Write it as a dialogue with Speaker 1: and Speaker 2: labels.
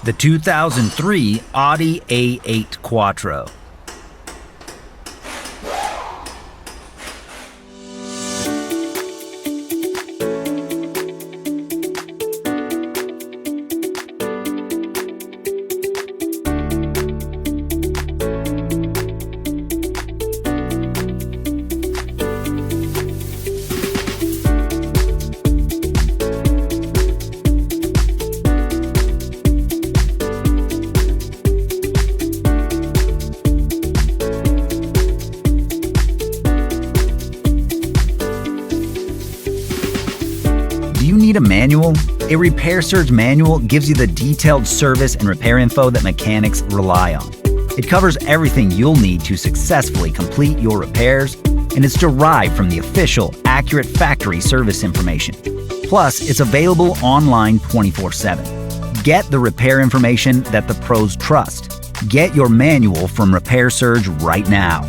Speaker 1: The 2003 Audi A8 Quattro. Do you need a manual? A Repair Surge manual gives you the detailed service and repair info that mechanics rely on. It covers everything you'll need to successfully complete your repairs, and it's derived from the official, accurate factory service information. Plus, it's available online 24/7. Get the repair information that the pros trust. Get your manual from Repair Surge right now.